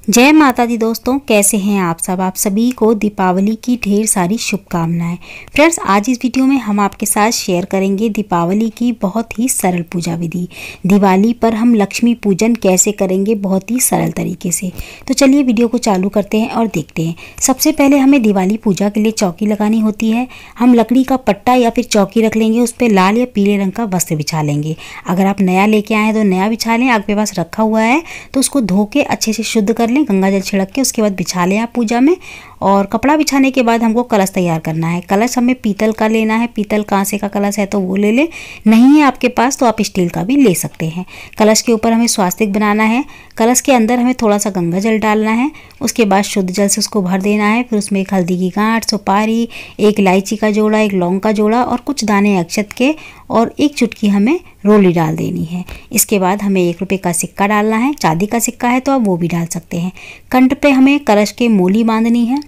जय माता दी दोस्तों, कैसे हैं आप सब। आप सभी को दीपावली की ढेर सारी शुभकामनाएं। फ्रेंड्स, आज इस वीडियो में हम आपके साथ शेयर करेंगे दीपावली की बहुत ही सरल पूजा विधि। दिवाली पर हम लक्ष्मी पूजन कैसे करेंगे बहुत ही सरल तरीके से। तो चलिए वीडियो को चालू करते हैं और देखते हैं। सबसे पहले हमें दिवाली पूजा के लिए चौकी लगानी होती है। हम लकड़ी का पट्टा या फिर चौकी रख लेंगे, उस पर लाल या पीले रंग का वस्त्र बिछा लेंगे। अगर आप नया लेके आए हैं तो नया बिछा लें, आपके पास रखा हुआ है तो उसको धो के अच्छे से शुद्ध कर लें, गंगा जल छिड़क के उसके बाद बिछा लें आप पूजा में। और कपड़ा बिछाने के बाद हमको कलश तैयार करना है। कलश हमें पीतल का लेना है, पीतल कांसे का कलश है तो वो ले लें, नहीं है आपके पास तो आप स्टील का भी ले सकते हैं। कलश के ऊपर हमें स्वास्तिक बनाना है। कलश के अंदर हमें थोड़ा सा गंगा जल डालना है, उसके बाद शुद्ध जल से उसको भर देना है। फिर उसमें एक हल्दी की गांठ, सुपारी, एक इलायची का जोड़ा, एक लौंग का जोड़ा और कुछ दाने अक्षत के और एक चुटकी हमें रोली डाल देनी है। इसके बाद हमें 1 रुपये का सिक्का डालना है, चांदी का सिक्का है तो आप वो भी डाल सकते हैं। कंठ पे हमें कलश के मोली बांधनी है।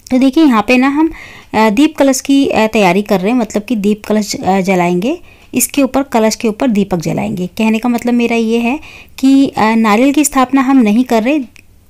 तो देखिए यहाँ पे ना हम दीप कलश की तैयारी कर रहे हैं, मतलब कि दीप कलश जलाएंगे। इसके ऊपर कलश के ऊपर दीपक जलाएंगे। कहने का मतलब मेरा ये है कि नारियल की स्थापना हम नहीं कर रहे,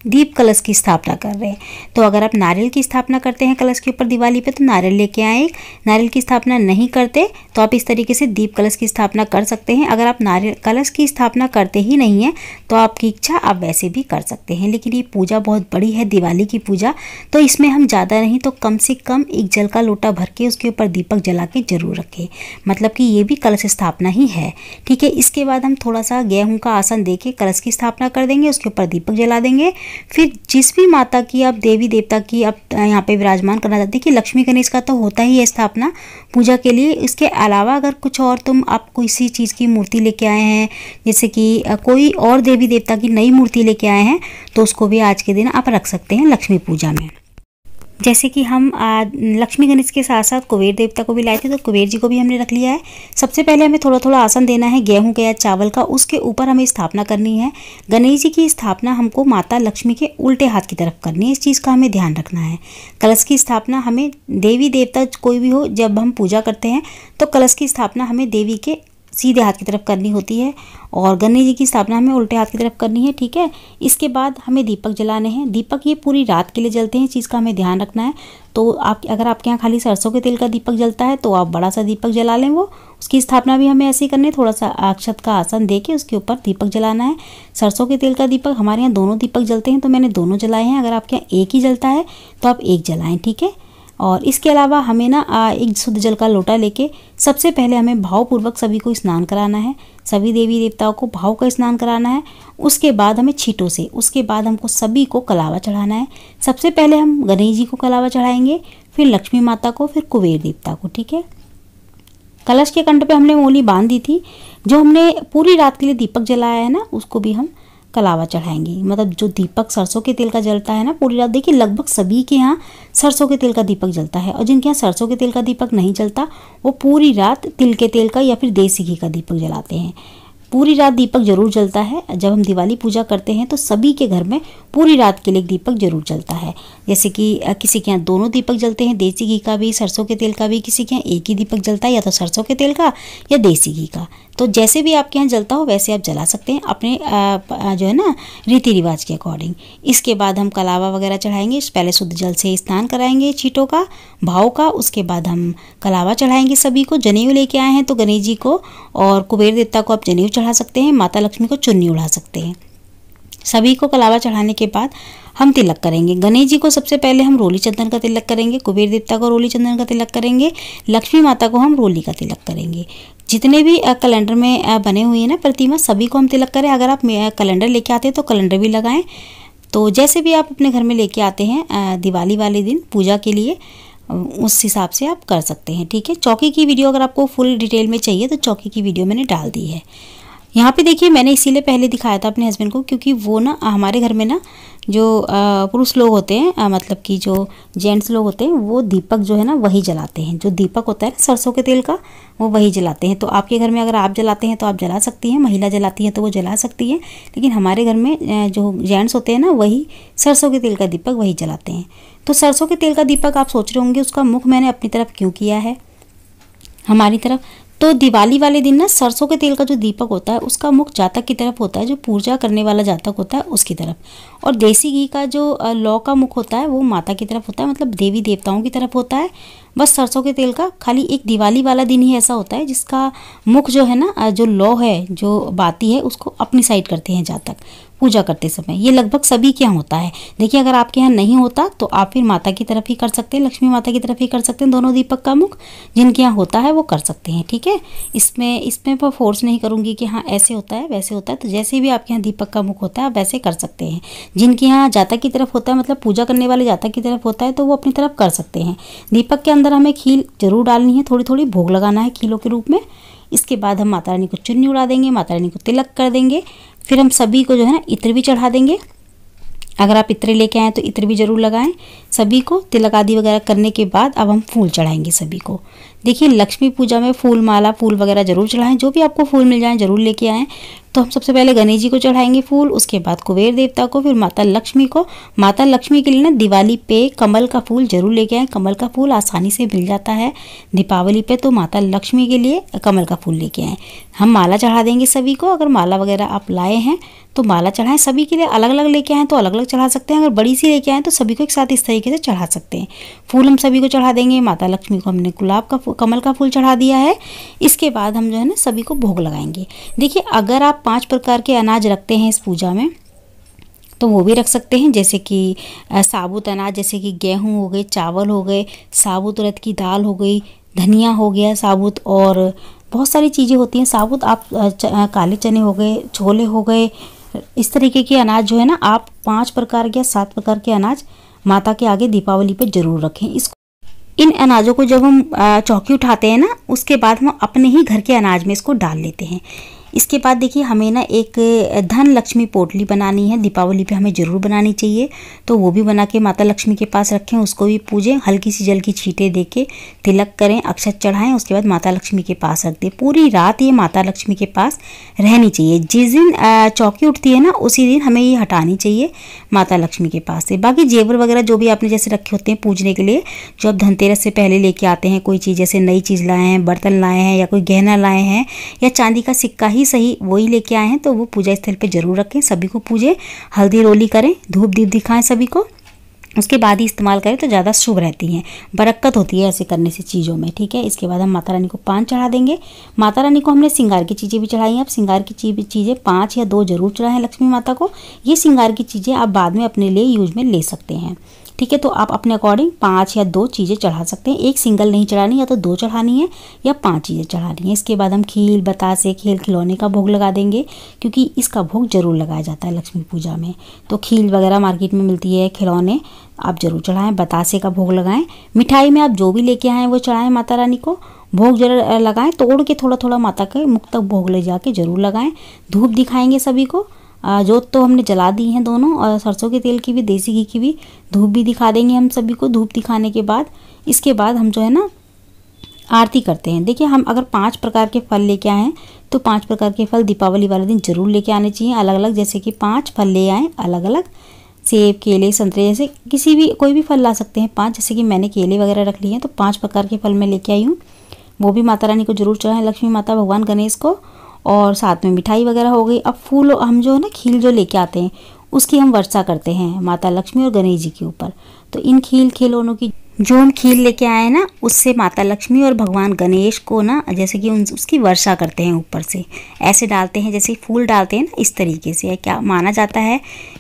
दीप कलश की स्थापना कर रहे हैं। तो अगर आप नारियल की स्थापना करते हैं कलश के ऊपर दिवाली पे तो नारियल लेके आए। नारियल की स्थापना नहीं करते तो आप इस तरीके से दीप कलश की स्थापना कर सकते हैं। अगर आप नारियल कलश की स्थापना करते ही नहीं है तो आपकी इच्छा आप वैसे भी कर सकते हैं। लेकिन ये पूजा बहुत बड़ी है, दिवाली की पूजा, तो इसमें हम ज़्यादा नहीं तो कम से कम एक जल का लोटा भर के उसके ऊपर दीपक जला के जरूर रखें। मतलब कि ये भी कलश स्थापना ही है, ठीक है। इसके बाद हम थोड़ा सा गेहूँ का आसन दे के कलश की स्थापना कर देंगे, उसके ऊपर दीपक जला देंगे। फिर जिस भी माता की आप देवी देवता की आप यहाँ पे विराजमान करना चाहते हैं कि लक्ष्मी गणेश का तो होता ही है स्थापना पूजा के लिए। इसके अलावा अगर कुछ और आप किसी चीज़ की मूर्ति लेके आए हैं, जैसे कि कोई और देवी देवता की नई मूर्ति लेके आए हैं तो उसको भी आज के दिन आप रख सकते हैं लक्ष्मी पूजा में। जैसे कि हम लक्ष्मी गणेश के साथ साथ कुबेर देवता को भी लाए थे तो कुबेर जी को भी हमने रख लिया है। सबसे पहले हमें थोड़ा थोड़ा आसन देना है गेहूं का या चावल का, उसके ऊपर हमें स्थापना करनी है। गणेश जी की स्थापना हमको माता लक्ष्मी के उल्टे हाथ की तरफ करनी है, इस चीज़ का हमें ध्यान रखना है। कलश की स्थापना हमें देवी देवता कोई भी हो, जब हम पूजा करते हैं तो कलश की स्थापना हमें देवी के सीधे हाथ की तरफ करनी होती है और गणेश जी की स्थापना हमें उल्टे हाथ की तरफ करनी है, ठीक है। इसके बाद हमें दीपक जलाने हैं। दीपक ये पूरी रात के लिए जलते हैं, इस चीज़ का हमें ध्यान रखना है। तो अगर आपके यहाँ खाली सरसों के तेल का दीपक जलता है तो आप बड़ा सा दीपक जला लें, वो उसकी स्थापना भी हमें ऐसे ही करनी है। थोड़ा सा अक्षत का आसन दे के उसके ऊपर दीपक जलाना है। सरसों के तेल का दीपक, हमारे यहाँ दोनों दीपक जलते हैं तो मैंने दोनों जलाए हैं। अगर आपके यहाँ एक ही जलता है तो आप एक जलाएँ, ठीक है। और इसके अलावा हमें ना एक शुद्ध जल का लोटा लेके सबसे पहले हमें भावपूर्वक सभी को स्नान कराना है, सभी देवी देवताओं को भाव का स्नान कराना है। उसके बाद हमें छींटों से, उसके बाद हमको सभी को कलावा चढ़ाना है। सबसे पहले हम गणेश जी को कलावा चढ़ाएंगे, फिर लक्ष्मी माता को, फिर कुबेर देवता को, ठीक है। कलश के कंठ पे हमने मोली बांध दी थी। जो हमने पूरी रात के लिए दीपक जलाया है ना उसको भी हम कलावा चढ़ाएंगे। मतलब जो दीपक सरसों के तेल का जलता है ना पूरी रात, देखिए लगभग सभी के यहाँ सरसों के तेल का दीपक जलता है और जिनके यहाँ सरसों के तेल का दीपक नहीं जलता वो पूरी रात तिल के तेल का या फिर देसी घी का दीपक जलाते हैं। पूरी रात दीपक जरूर जलता है। जब हम दिवाली पूजा करते हैं तो सभी के घर में पूरी रात के लिए दीपक जरूर जलता है। जैसे कि किसी के यहाँ दोनों दीपक जलते हैं, देसी घी का भी सरसों के तेल का भी। किसी के यहाँ एक ही दीपक जलता है, या तो सरसों के तेल का या देसी घी का। तो जैसे भी आपके यहाँ जलता हो वैसे आप जला सकते हैं अपने जो है ना रीति रिवाज के अकॉर्डिंग। इसके बाद हम कलावा वगैरह चढ़ाएंगे। पहले शुद्ध जल से स्नान कराएंगे छींटों का, भाव का। उसके बाद हम कलावा चढ़ाएंगे सभी को। जनेऊ लेके आए हैं तो गणेश जी को और कुबेर देवता को आप जनेऊ चढ़ा सकते हैं, माता लक्ष्मी को चुन्नी उड़ा सकते हैं। सभी को कलावा चढ़ाने के बाद हम तिलक करेंगे। गणेश जी को सबसे पहले हम रोली चंदन का तिलक करेंगे, कुबेर देवता को रोली चंदन का तिलक करेंगे, लक्ष्मी माता को हम रोली का तिलक करेंगे। जितने भी कैलेंडर में बने हुए हैं ना प्रतिमा, सभी को हम तिलक करें। अगर आप कैलेंडर लेके आते हैं तो कैलेंडर भी लगाएं। तो जैसे भी आप अपने घर में लेके आते हैं दिवाली वाले दिन पूजा के लिए, उस हिसाब से आप कर सकते हैं, ठीक है। चौकी की वीडियो अगर आपको फुल डिटेल में चाहिए तो चौकी की वीडियो मैंने डाल दी है। यहाँ पे देखिए मैंने इसीलिए पहले दिखाया था अपने हस्बैंड को, क्योंकि वो ना हमारे घर में ना जो पुरुष लोग होते हैं, मतलब कि जो जेंट्स लोग होते हैं, वो दीपक जो है ना वही जलाते हैं। जो दीपक होता है सरसों के तेल का वो वही जलाते हैं। तो आपके घर में अगर आप जलाते हैं तो आप जला सकती हैं, महिला जलाती हैं तो वो जला सकती हैं। लेकिन हमारे घर में जो जेंट्स होते हैं ना वही सरसों के तेल का दीपक वही जलाते हैं। तो सरसों के तेल का दीपक आप सोच रहे होंगे उसका मुख मैंने अपनी तरफ क्यों किया है, हमारी तरफ। तो दिवाली वाले दिन ना सरसों के तेल का जो दीपक होता है उसका मुख जातक की तरफ होता है, जो पूजा करने वाला जातक होता है उसकी तरफ। और देसी घी का जो लौ का मुख होता है वो माता की तरफ होता है, मतलब देवी देवताओं की तरफ होता है। बस सरसों के तेल का खाली एक दिवाली वाला दिन ही ऐसा होता है जिसका मुख जो है ना, जो लौ है, जो बाती है, उसको अपनी साइड करते हैं जातक पूजा करते समय। ये लगभग सभी के यहाँ होता है। देखिए अगर आपके यहाँ नहीं होता तो आप फिर माता की तरफ ही कर सकते हैं, लक्ष्मी माता की तरफ ही कर सकते हैं दोनों दीपक का मुख। जिनके यहाँ होता है वो कर सकते हैं, ठीक है। इसमें मैं फोर्स नहीं करूँगी कि हाँ ऐसे होता है वैसे होता है, तो जैसे भी आपके यहाँ दीपक का मुख होता है आप वैसे कर सकते हैं। जिनके यहाँ जातक की तरफ होता है, मतलब पूजा करने वाले जातक की तरफ होता है, तो वो अपनी तरफ कर सकते हैं। दीपक के अंदर हमें खील जरूर डालनी है, थोड़ी थोड़ी भोग लगाना है खीलों के रूप में। इसके बाद हम माता रानी को चुन्नी उड़ा देंगे, माता रानी को तिलक कर देंगे। फिर हम सभी को जो है ना इत्र भी चढ़ा देंगे। अगर आप इत्र लेके आएँ तो इत्र भी जरूर लगाएं। सभी को तिलक आदि वगैरह करने के बाद अब हम फूल चढ़ाएंगे सभी को। देखिए लक्ष्मी पूजा में फूल माला, फूल वगैरह जरूर चढ़ाएं, जो भी आपको फूल मिल जाए जरूर लेके आएँ। तो हम सबसे पहले गणेश जी को चढ़ाएंगे फूल, उसके बाद कुबेर देवता को, फिर माता लक्ष्मी को। माता लक्ष्मी के लिए ना दिवाली पे कमल का फूल जरूर लेके आएँ। कमल का फूल आसानी से मिल जाता है दीपावली पे, तो माता लक्ष्मी के लिए कमल का फूल लेके आएँ। हम माला चढ़ा देंगे सभी को। अगर माला वगैरह आप लाए हैं तो माला चढ़ाएं। सभी के लिए अलग अलग लेके आएँ तो अलग अलग चढ़ा सकते हैं, अगर बड़ी सी लेके आएँ तो सभी को एक साथ इस तरीके से चढ़ा सकते हैं। फूल हम सभी को चढ़ा देंगे। माता लक्ष्मी को हमने गुलाब का कमल का फूल चढ़ा दिया है। इसके बाद हम जो है ना सभी को भोग लगाएंगे। देखिए अगर आप 5 प्रकार के अनाज रखते हैं इस पूजा में तो वो भी रख सकते हैं, जैसे कि साबुत अनाज, जैसे कि गेहूँ हो गए, चावल हो गए, साबुत उड़द की दाल हो गई, धनिया हो गया साबुत, और बहुत सारी चीज़ें होती हैं साबुत। आप काले चने हो गए, छोले हो गए, इस तरीके के अनाज जो है ना आप 5 प्रकार के या 7 प्रकार के अनाज माता के आगे दीपावली पे जरूर रखें। इन अनाजों को जब हम चौकी उठाते हैं ना उसके बाद हम अपने ही घर के अनाज में इसको डाल लेते हैं। इसके बाद देखिए हमें ना एक धन लक्ष्मी पोटली बनानी है, दीपावली पे हमें ज़रूर बनानी चाहिए। तो वो भी बना के माता लक्ष्मी के पास रखें, उसको भी पूजें, हल्की सी जल की छींटे दे के तिलक करें, अक्षत चढ़ाएं, उसके बाद माता लक्ष्मी के पास रख दें। पूरी रात ये माता लक्ष्मी के पास रहनी चाहिए। जिस दिन चौकी उठती है ना उसी दिन हमें ये हटानी चाहिए माता लक्ष्मी के पास से। बाकी जेवर वगैरह जो भी आपने जैसे रखे होते हैं पूजने के लिए, जो आप धनतेरस से पहले लेके आते हैं, कोई चीज़ जैसे नई चीज़ लाए हैं, बर्तन लाए हैं या कोई गहना लाए हैं या चांदी का सिक्का ही सही वही लेके आए हैं, तो वो पूजा स्थल पे जरूर रखें। सभी को पूजे, हल्दी रोली करें, धूप दीप दिखाएं सभी को, उसके बाद ही इस्तेमाल करें तो ज़्यादा शुभ रहती हैं, बरकत होती है ऐसे करने से चीज़ों में, ठीक है। इसके बाद हम माता रानी को पान चढ़ा देंगे। माता रानी को हमने श्रृंगार की चीज़ें भी चढ़ाई हैं। आप श्रृंगार की चीज़ें 5 या 2 जरूर चढ़ाएं लक्ष्मी माता को। ये श्रृंगार की चीज़ें आप बाद में अपने लिए यूज में ले सकते हैं, ठीक है। तो आप अपने अकॉर्डिंग 5 या 2 चीज़ें चढ़ा सकते हैं। एक सिंगल नहीं चढ़ानी, या तो 2 चढ़ानी है या 5 चीज़ें चढ़ानी है। इसके बाद हम खील बतासे, खेल खिलौने का भोग लगा देंगे, क्योंकि इसका भोग जरूर लगाया जाता है लक्ष्मी पूजा में। तो खील वगैरह मार्केट में मिलती है, खिलौने आप जरूर चढ़ाएं, बतासे का भोग लगाएं। मिठाई में आप जो भी लेके आएँ वो चढ़ाएं माता रानी को, भोग जरूर लगाएं, तोड़ के थोड़ा थोड़ा माता के मुख तक भोग ले जाके जरूर लगाएं। धूप दिखाएंगे सभी को। जोत तो हमने जला दी हैं दोनों, और सरसों के तेल की भी, देसी घी की भी, धूप भी दिखा देंगे हम सभी को। धूप दिखाने के बाद इसके बाद हम जो है ना आरती करते हैं। देखिए हम अगर 5 प्रकार के फल लेके आए हैं तो 5 प्रकार के फल दीपावली वाले दिन जरूर लेके आने चाहिए अलग अलग, जैसे कि 5 फल ले आएँ अलग अलग, सेब, केले, संतरे, जैसे किसी भी कोई भी फल ला सकते हैं 5। जैसे कि मैंने केले वगैरह रख लिए हैं तो 5 प्रकार के फल मैं लेके आई हूँ। वो भी माता रानी को जरूर चढ़ाएं, लक्ष्मी माता, भगवान गणेश को, और साथ में मिठाई वगैरह हो गई। अब फूल हम जो है ना खील जो लेके आते हैं उसकी हम वर्षा करते हैं माता लक्ष्मी और गणेश जी के ऊपर। तो इन खिलौनों की जो हम खील लेके आए हैं ना उससे माता लक्ष्मी और भगवान गणेश को ना जैसे कि उसकी वर्षा करते हैं ऊपर से, ऐसे डालते हैं जैसे फूल डालते हैं ना, इस तरीके से। क्या माना जाता है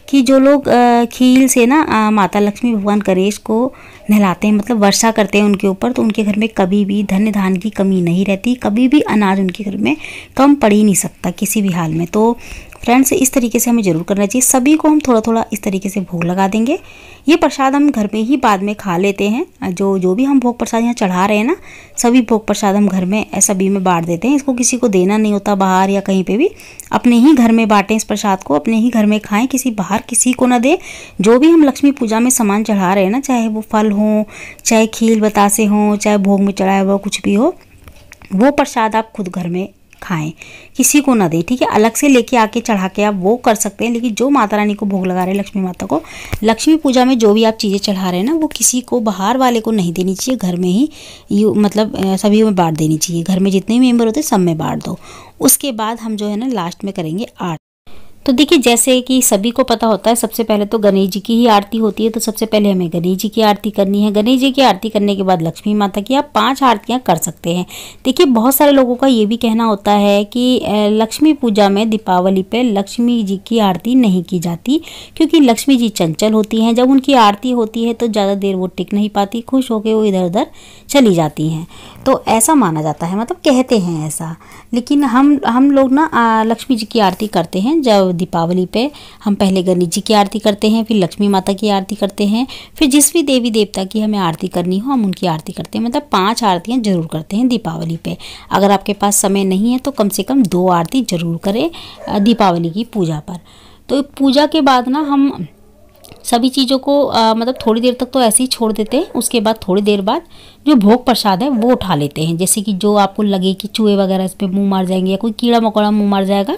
कि जो लोग खील से ना माता लक्ष्मी भगवान गणेश को नहलाते हैं, मतलब वर्षा करते हैं उनके ऊपर, तो उनके घर में कभी भी धन्य धान की कमी नहीं रहती, कभी भी अनाज उनके घर में कम पड़ ही नहीं सकता किसी भी हाल में। तो फ्रेंड्स इस तरीके से हमें ज़रूर करना चाहिए। सभी को हम थोड़ा थोड़ा इस तरीके से भोग लगा देंगे। ये प्रसाद हम घर में ही बाद में खा लेते हैं। जो भी हम भोग प्रसाद यहाँ चढ़ा रहे हैं ना, सभी भोग प्रसाद हम घर में सभी में बांट देते हैं। इसको किसी को देना नहीं होता बाहर या कहीं पे भी, अपने ही घर में बांटें इस प्रसाद को, अपने ही घर में खाएं, किसी बाहर किसी को ना दें। जो भी हम लक्ष्मी पूजा में सामान चढ़ा रहे हैं ना, चाहे वो फल हों, चाहे खील बतासे हों, चाहे भोग में चढ़ाया हुआ कुछ भी हो, वो प्रसाद आप खुद घर में खाएं, किसी को ना दें, ठीक है। अलग से लेके आके चढ़ा के आप वो कर सकते हैं, लेकिन जो माता रानी को भोग लगा रहे हैं, लक्ष्मी माता को, लक्ष्मी पूजा में जो भी आप चीज़ें चढ़ा रहे हैं ना, वो किसी को बाहर वाले को नहीं देनी चाहिए, घर में ही मतलब सभी में बांट देनी चाहिए। घर में जितने मेंबर होते हैं सब में बांट दो। उसके बाद हम जो है ना लास्ट में करेंगे आरती। तो देखिए, जैसे कि सभी को पता होता है, सबसे पहले तो गणेश जी की ही आरती होती है, तो सबसे पहले हमें गणेश जी की आरती करनी है। गणेश जी की आरती करने के बाद लक्ष्मी माता की आप 5 आरतियां कर सकते हैं। देखिए, बहुत सारे लोगों का ये भी कहना होता है कि लक्ष्मी पूजा में दीपावली पे लक्ष्मी जी की आरती नहीं की जाती, क्योंकि लक्ष्मी जी चंचल होती हैं। जब उनकी आरती होती है तो ज़्यादा देर वो टिक नहीं पाती, खुश होकर वो इधर उधर चली जाती हैं। तो ऐसा माना जाता है, मतलब कहते हैं ऐसा। लेकिन हम लोग ना लक्ष्मी जी की आरती करते हैं। जब दीपावली पे हम पहले गणेश जी की आरती करते हैं, फिर लक्ष्मी माता की आरती करते हैं, फिर जिस भी देवी देवता की हमें आरती करनी हो हम उनकी आरती करते हैं। मतलब 5 आरतियां जरूर करते हैं दीपावली पे। अगर आपके पास समय नहीं है तो कम से कम 2 आरती जरूर करें दीपावली की पूजा पर। तो पूजा के बाद ना हम सभी चीज़ों को मतलब थोड़ी देर तक तो ऐसे ही छोड़ देते हैं। उसके बाद थोड़ी देर बाद जो भोग प्रसाद है वो उठा लेते हैं। जैसे कि जो आपको लगे कि चूहे वगैरह इस पर मुँह मार जाएंगे या कोई कीड़ा मकोड़ा मुँह मार जाएगा,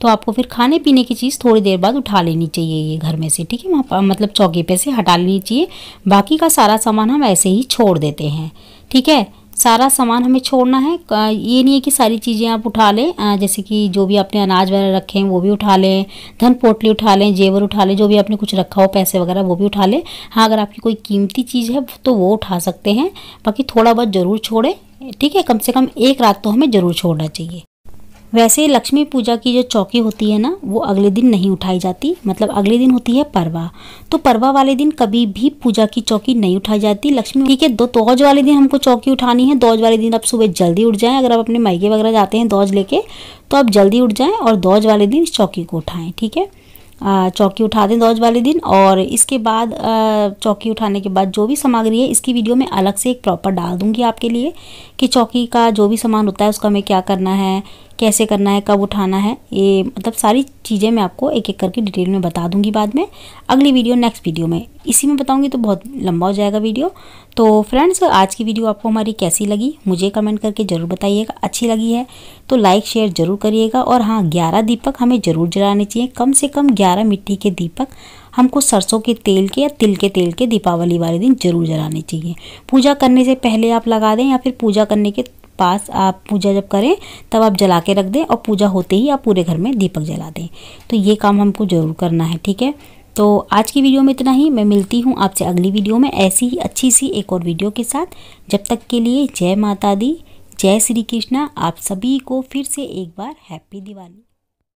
तो आपको फिर खाने पीने की चीज़ थोड़ी देर बाद उठा लेनी चाहिए ये घर में से, ठीक है। वहाँ मतलब चौकी पे से हटा लेनी चाहिए। बाकी का सारा सामान हम ऐसे ही छोड़ देते हैं, ठीक है। सारा सामान हमें छोड़ना है, ये नहीं है कि सारी चीज़ें आप उठा लें। जैसे कि जो भी आपने अनाज वगैरह रखे हैं वो भी उठा लें, धन पोटली उठा लें, जेवर उठा लें, जो भी आपने कुछ रखा हो पैसे वगैरह वो भी उठा लें। हाँ, अगर आपकी कोई कीमती चीज़ है तो वो उठा सकते हैं, बाकी थोड़ा बहुत ज़रूर छोड़ें, ठीक है। कम से कम 1 रात तो हमें ज़रूर छोड़ना चाहिए। वैसे लक्ष्मी पूजा की जो चौकी होती है ना, वो अगले दिन नहीं उठाई जाती। मतलब अगले दिन होती है परवा, तो परवा वाले दिन कभी भी पूजा की चौकी नहीं उठाई जाती लक्ष्मी, ठीक है। दोज वाले दिन हमको चौकी उठानी है। दोज वाले दिन आप सुबह जल्दी उठ जाएं। अगर आप अपने मायके वगैरह जाते हैं दोज लेके, तो आप जल्दी उठ जाएं और दोज वाले दिन इस चौकी को उठाएं, ठीक है। चौकी उठा दें दोज वाले दिन। और इसके बाद चौकी उठाने के बाद जो भी सामग्री है, इसकी वीडियो में अलग से एक प्रॉपर डाल दूंगी आपके लिए कि चौकी का जो भी सामान होता है उसका हमें क्या करना है, कैसे करना है, कब उठाना है, ये मतलब सारी चीज़ें मैं आपको एक एक करके डिटेल में बता दूंगी बाद में अगली वीडियो, नेक्स्ट वीडियो में। इसी में बताऊंगी तो बहुत लंबा हो जाएगा वीडियो। तो फ्रेंड्स, आज की वीडियो आपको हमारी कैसी लगी मुझे कमेंट करके ज़रूर बताइएगा। अच्छी लगी है तो लाइक शेयर ज़रूर करिएगा। और हाँ, 11 दीपक हमें ज़रूर जलाने चाहिए, कम से कम 11 मिट्टी के दीपक हमको सरसों के तेल के या तिल के तेल के दीपावली वाले दिन जरूर जलाने चाहिए। पूजा करने से पहले आप लगा दें, या फिर पूजा करने के पास आप पूजा जब करें तब आप जला के रख दें, और पूजा होते ही आप पूरे घर में दीपक जला दें। तो ये काम हमको ज़रूर करना है, ठीक है। तो आज की वीडियो में इतना ही। मैं मिलती हूँ आपसे अगली वीडियो में ऐसी ही अच्छी सी एक और वीडियो के साथ। जब तक के लिए जय माता दी, जय श्री कृष्णा। आप सभी को फिर से एक बार हैप्पी दिवाली।